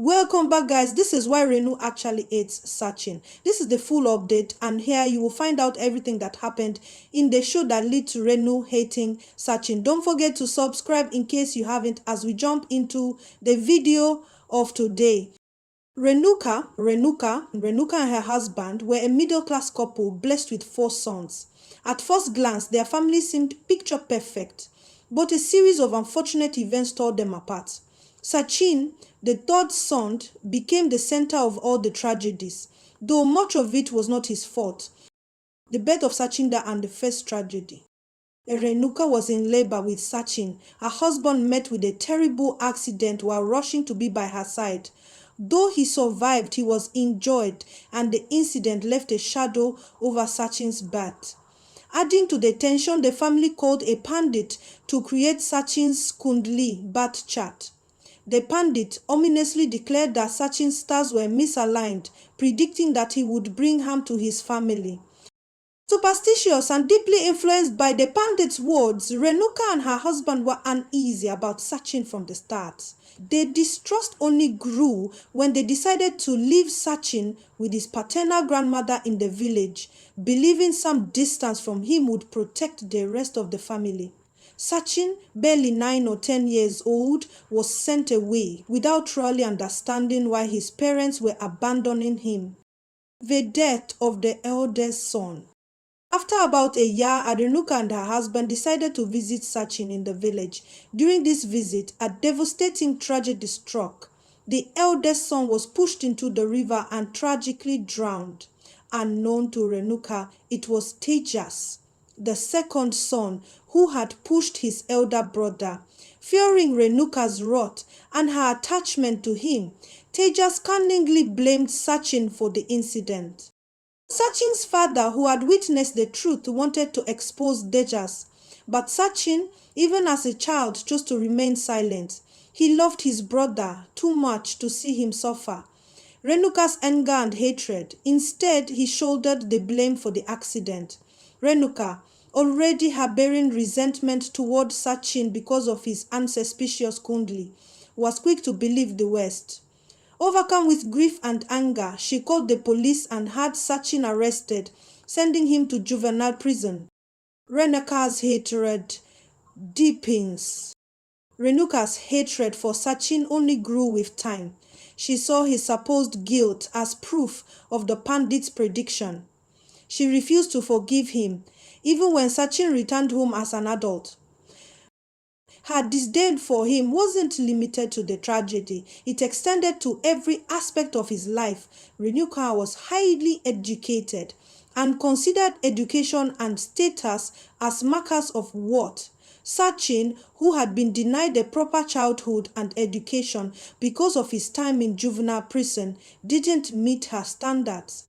Welcome back, guys. This is why Renu actually hates Sachin. This is the full update, and here you will find out everything that happened in the show that led to Renu hating Sachin. Don't forget to subscribe in case you haven't, as we jump into the video of today. Renuka and her husband were a middle-class couple blessed with 4 sons. At first glance, their family seemed picture perfect, but a series of unfortunate events tore them apart. Sachin, the 3rd son, became the center of all the tragedies, though much of it was not his fault. The birth of Sachinda and the first tragedy. Renuka was in labor with Sachin. Her husband met with a terrible accident while rushing to be by her side. Though he survived, he was injured, and the incident left a shadow over Sachin's birth. Adding to the tension, the family called a pandit to create Sachin's Kundli birth chart. The pandit ominously declared that Sachin's stars were misaligned, predicting that he would bring harm to his family. Superstitious and deeply influenced by the pandit's words, Renuka and her husband were uneasy about Sachin from the start. Their distrust only grew when they decided to leave Sachin with his paternal grandmother in the village, believing some distance from him would protect the rest of the family. Sachin, barely 9 or 10 years old, was sent away without truly understanding why his parents were abandoning him. The death of the eldest son. After about a year, Renuka and her husband decided to visit Sachin in the village. During this visit, a devastating tragedy struck. The eldest son was pushed into the river and tragically drowned. Unknown to Renuka, it was Tejas, the 2nd son, who had pushed his elder brother. Fearing Renuka's wrath and her attachment to him, Tejas cunningly blamed Sachin for the incident. Sachin's father, who had witnessed the truth, wanted to expose Tejas, but Sachin, even as a child, chose to remain silent. He loved his brother too much to see him suffer. Renuka's anger and hatred. Instead, he shouldered the blame for the accident. Renuka, already harboring resentment toward Sachin because of his unsuspicious Kundli, was quick to believe the worst. Overcome with grief and anger, she called the police and had Sachin arrested, sending him to juvenile prison. Renuka's hatred deepens. Renuka's hatred for Sachin only grew with time. She saw his supposed guilt as proof of the pandit's prediction. She refused to forgive him, even when Sachin returned home as an adult. Her disdain for him wasn't limited to the tragedy. It extended to every aspect of his life. Renuka was highly educated and considered education and status as markers of worth. Sachin, who had been denied a proper childhood and education because of his time in juvenile prison, didn't meet her standards.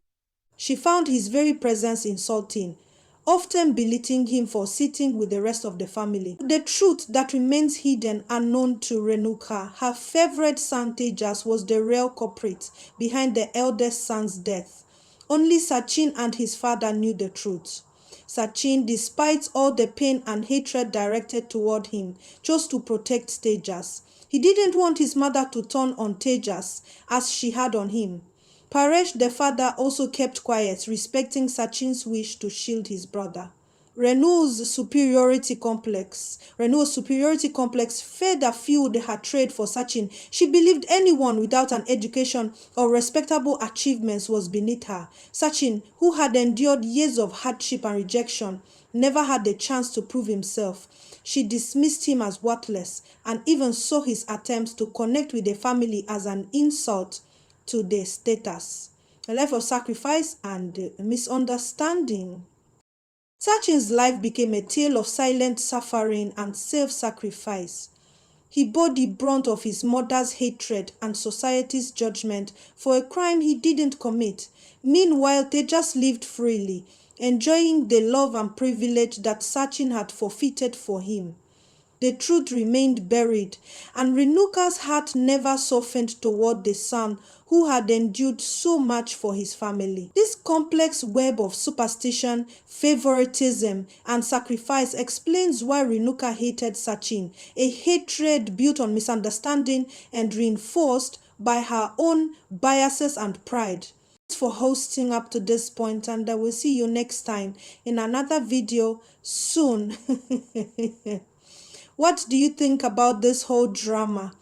She found his very presence insulting, often belittling him for sitting with the rest of the family. The truth that remains hidden, unknown to Renuka, her favorite son Tejas was the real culprit behind the eldest son's death. Only Sachin and his father knew the truth. Sachin, despite all the pain and hatred directed toward him, chose to protect Tejas. He didn't want his mother to turn on Tejas as she had on him. Paresh, the father, also kept quiet, respecting Sachin's wish to shield his brother. Renu's superiority complex further fueled her trade for Sachin. She believed anyone without an education or respectable achievements was beneath her. Sachin, who had endured years of hardship and rejection, never had the chance to prove himself. She dismissed him as worthless and even saw his attempts to connect with the family as an insult to their status. A life of sacrifice and misunderstanding. Sachin's life became a tale of silent suffering and self-sacrifice. He bore the brunt of his mother's hatred and society's judgment for a crime he didn't commit. Meanwhile, Tejas lived freely, enjoying the love and privilege that Sachin had forfeited for him. The truth remained buried, and Renuka's heart never softened toward the son who had endured so much for his family. This complex web of superstition, favoritism, and sacrifice explains why Renuka hated Sachin, a hatred built on misunderstanding and reinforced by her own biases and pride. Thanks for hosting up to this point, and I will see you next time in another video soon. What do you think about this whole drama?